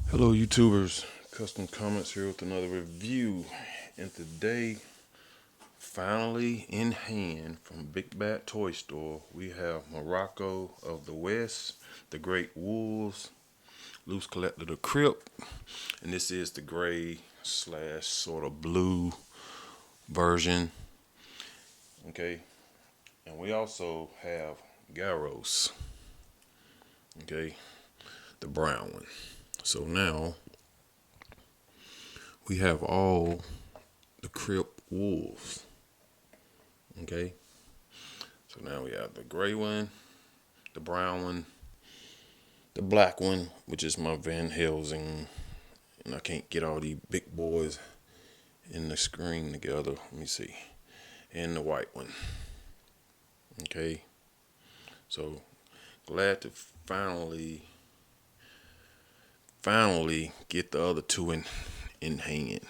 Hello YouTubers, Custom Comments here with another review. And today, finally in hand from Big Bad Toy Store, we have Morocco of the West, the Great Wolves, Loosecollector the Crypt, and this is the gray slash sort of blue version. Okay, and we also have Garros, okay, the brown one. So now we have all the Crypt Wolves. Okay, so now we have the gray one, the brown one, the black one, which is my Van Helsing, and I can't get all these big boys in the screen together. Let me see, and the white one. Okay, so glad to finally get the other two in hand.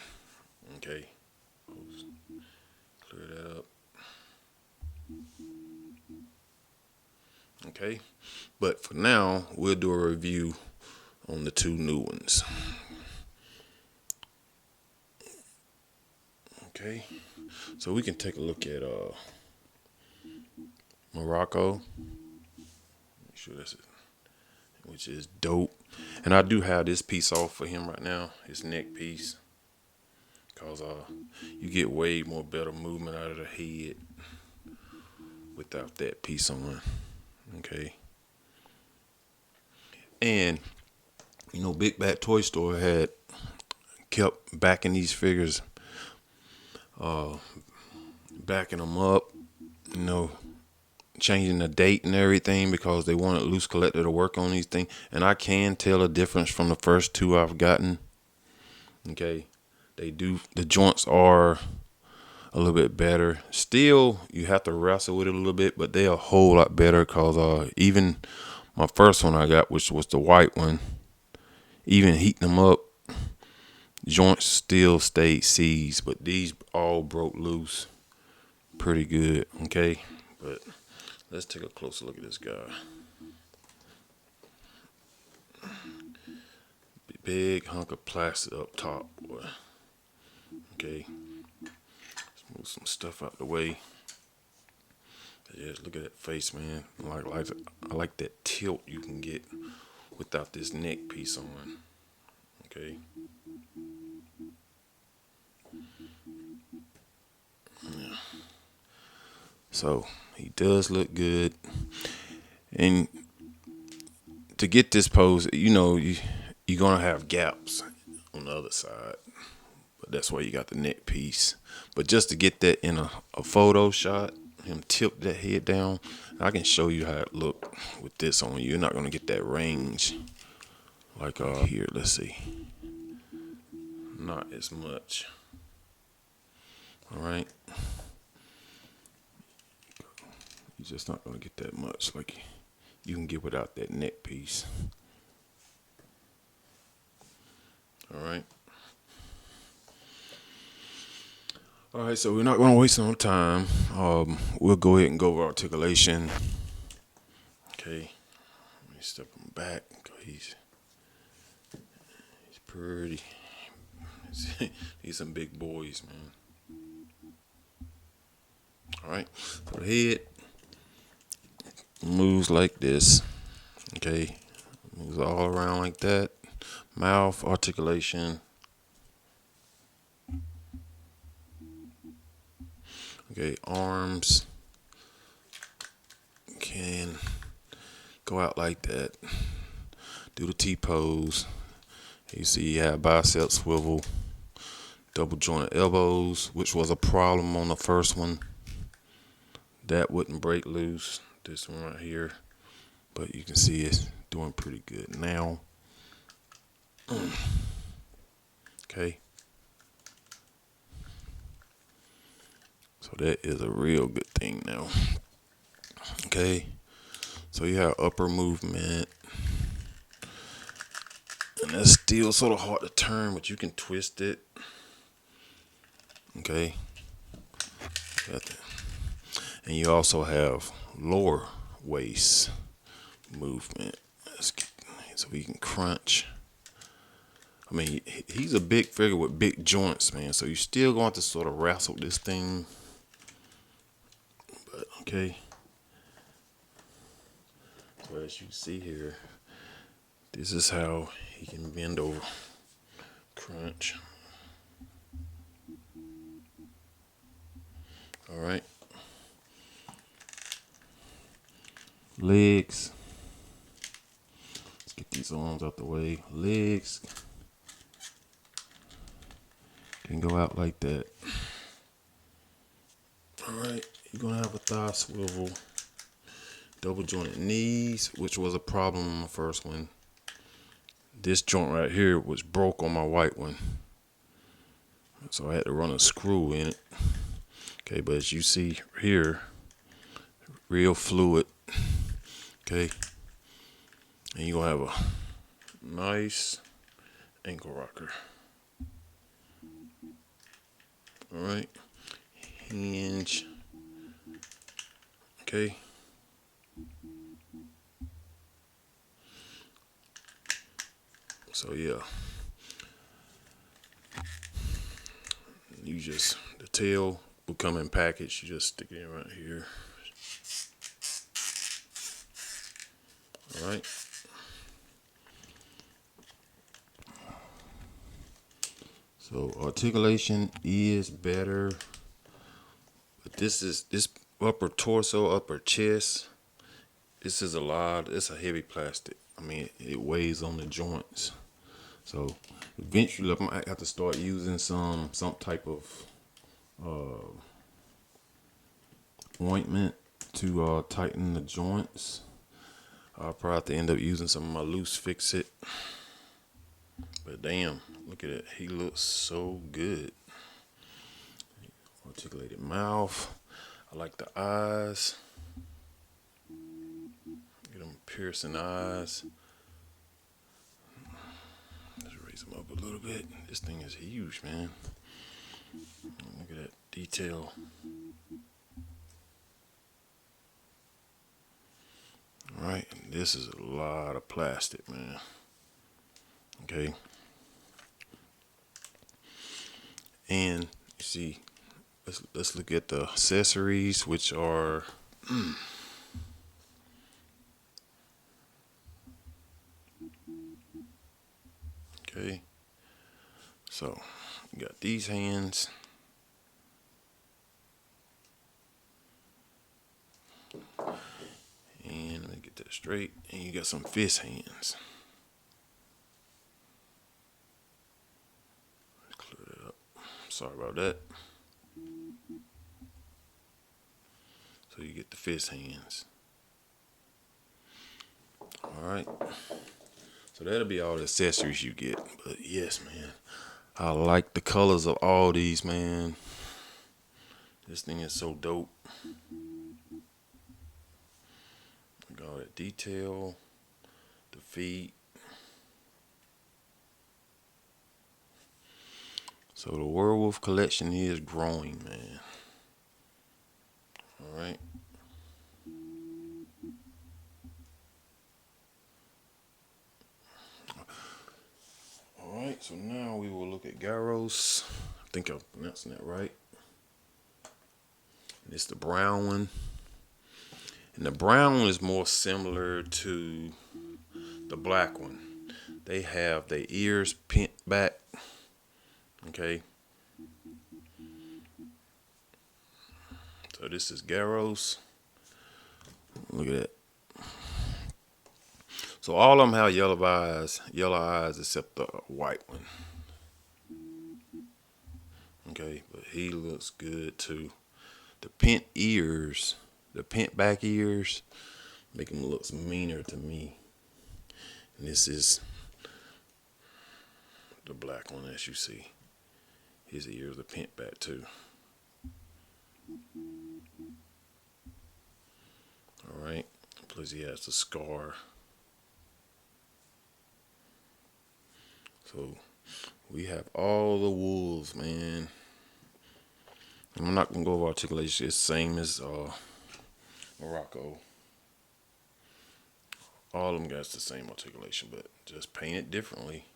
Okay, clear that up. Okay, but for now we'll do a review on the two new ones. Okay, so we can take a look at Morocco. Make sure that's it, which is dope. And I do have this piece off for him right now, his neck piece, cause you get way more better movement out of the head without that piece on. Okay, and Big Bad Toy Store had kept backing these figures, backing them up, you know, changing the date and everything because they wanted Loosecollector to work on these things. And I can tell a difference from the first two I've gotten. Okay, they do. The joints are a little bit better. Still, you have to wrestle with it a little bit, but they're a whole lot better because even my first one I got, which was the white one, even heating them up, joints still stayed seized, but these all broke loose pretty good. Okay, but let's take a closer look at this guy. Big hunk of plastic up top, boy. Okay, let's move some stuff out the way. Yeah, look at that face, man. I like that tilt you can get without this neck piece on. Okay. Yeah. So he does look good, and to get this pose, you're gonna have gaps on the other side, but that's why you got the neck piece. But just to get that in a photo shot, him tilt that head down, I can show you how it look with this on. You're not gonna get that range like here. Let's see, not as much. All right, you're just not gonna get that much like you can get without that neck piece. All right. All right, so we're not going to waste no time. We'll go ahead and go over articulation. Okay, let me step him back. He's pretty. He's some big boys, man. All right, so the head moves like this. Okay, moves all around like that. Mouth articulation. Okay, arms can go out like that. Do the T pose. You see, you have bicep swivel, double jointed elbows, which was a problem on the first one. That wouldn't break loose. This one right here, but you can see it's doing pretty good now. Okay. So that is a real good thing now. Okay. So you have upper movement. And that's still sort of hard to turn, but you can twist it. Okay. And you also have lower waist movement. So we can crunch. I mean, he's a big figure with big joints, man. So you're still going to sort of wrestle this thing. But okay. So as you see here, this is how he can bend over. Crunch. All right. Legs. Let's get these arms out the way. Legs can go out like that. All right. You're going to have a thigh swivel. Double jointed knees, which was a problem on the first one. This joint right here was broke on my white one. So I had to run a screw in it. Okay, but as you see here, real fluid. Okay. And you're going to have a nice ankle rocker. All right. Hinge. Okay. So yeah. You just, the tail will come in package. You just stick it in right here. All right. So articulation is better, but this upper torso, upper chest. This is a lot. It's a heavy plastic. I mean, it weighs on the joints. So eventually, I might have to start using some type of ointment to tighten the joints. I'll probably have to end up using some of my loose fix it. But damn, look at it. He looks so good. Articulated mouth. I like the eyes. Get them piercing eyes. Let's raise them up a little bit. This thing is huge, man. Look at that detail. All right, this is a lot of plastic, man. Okay. And you see, let's look at the accessories, which are okay. So you got these hands. And let me get that straight. And you got some fist hands. Clear that up. Sorry about that. So you get the fist hands. Alright. So that'll be all the accessories you get. But yes, man. I like the colors of all these, man. This thing is so dope. Got all that detail. The feet. So the werewolf collection is growing, man. Alright. Alright, so now we will look at Garros. I think I'm pronouncing that right. And it's the brown one. And the brown one is more similar to the black one. They have their ears pent back. Okay. So this is Garros. Look at that. So all of them have yellow eyes except the white one. Okay, but he looks good too. The pent ears, the pent back ears, make him look meaner to me. And this is the black one, as you see. His ears are pent back too. All right. Plus he has the scar. So we have all the wolves, man. I'm not gonna go over articulation. It's the same as Morocco. All of them got the same articulation, but just painted differently.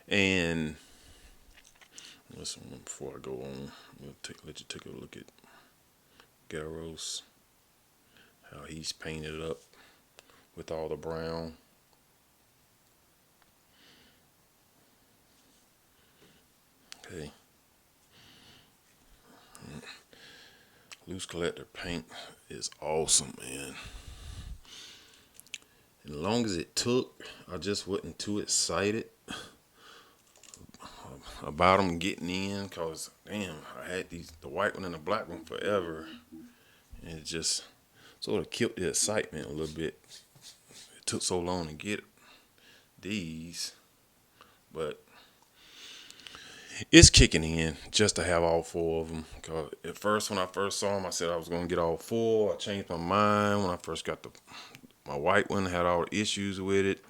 And listen, before I go on, let you take a look at Garros, how he's painted up with all the brown. Okay. Loosecollector paint is awesome, man. And as long as it took, I just wasn't too excited about them getting in, cause damn, I had the white one and the black one forever, and it just sort of killed the excitement a little bit. It took so long to get these, but it's kicking in just to have all four of them. Cause at first, when I first saw them, I said I was gonna get all four. I changed my mind when I first got my white one had all the issues with it.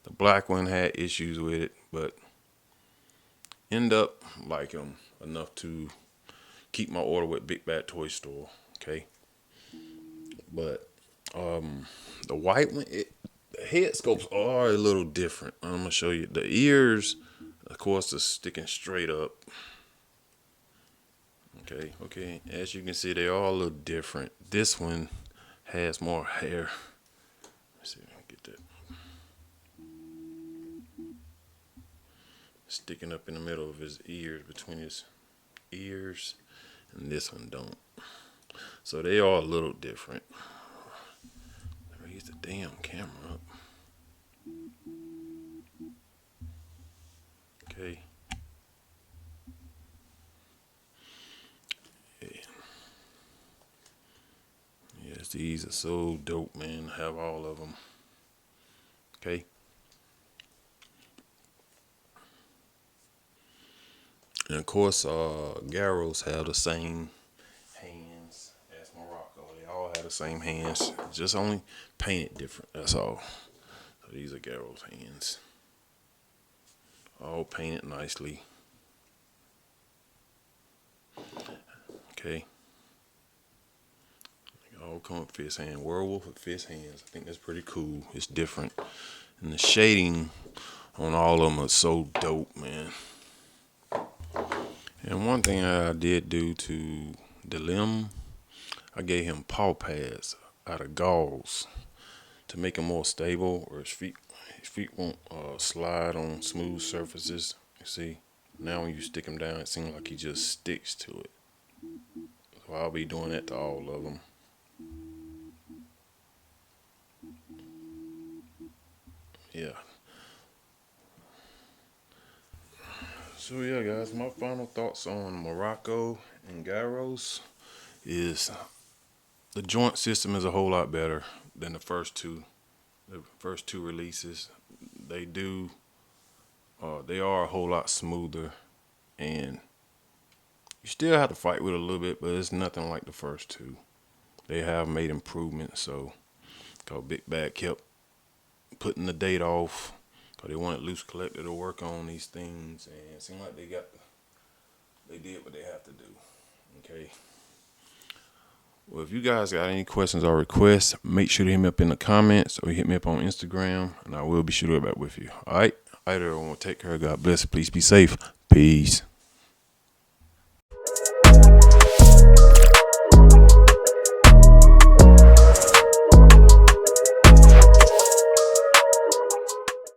The black one had issues with it, but end up liking them enough to keep my order with Big Bad Toy Store. Okay, but the white one, the head scopes are a little different. I'm gonna show you the ears. Of course, are sticking straight up. Okay. As you can see, they are a little different. This one has more hair. Let's see if I can get that. Sticking up in the middle of his ears, between his ears, and this one don't. So they are a little different. Raise the damn camera up. Okay. Yes, these are so dope, man. I have all of them. Okay. And of course, Garros have the same hands as Morocco. They all have the same hands, just only painted different. That's all. So these are Garros hands, all painted nicely. Okay. All come with fist hand. Werewolf with fist hands. I think that's pretty cool. It's different, and the shading on all of them are so dope, man. And one thing I did do to the limb, I gave him paw pads out of gauze to make him more stable, or his feet won't slide on smooth surfaces. You see, now when you stick him down, it seems like he just sticks to it. So I'll be doing that to all of them. Yeah. So yeah, guys, my final thoughts on Morocco and Garros is the joint system is a whole lot better than the first two. The first two releases, they are a whole lot smoother, and you still have to fight with it a little bit, but it's nothing like the first two. They have made improvements, so cause Big Bad kept putting the date off because they wanted Loosecollector to work on these things, and it seemed like they did what they have to do. Okay. Well, if you guys got any questions or requests, make sure to hit me up in the comments or hit me up on Instagram, and I will be sure to get back with you. All right, everyone, take care. God bless. Please be safe. Peace.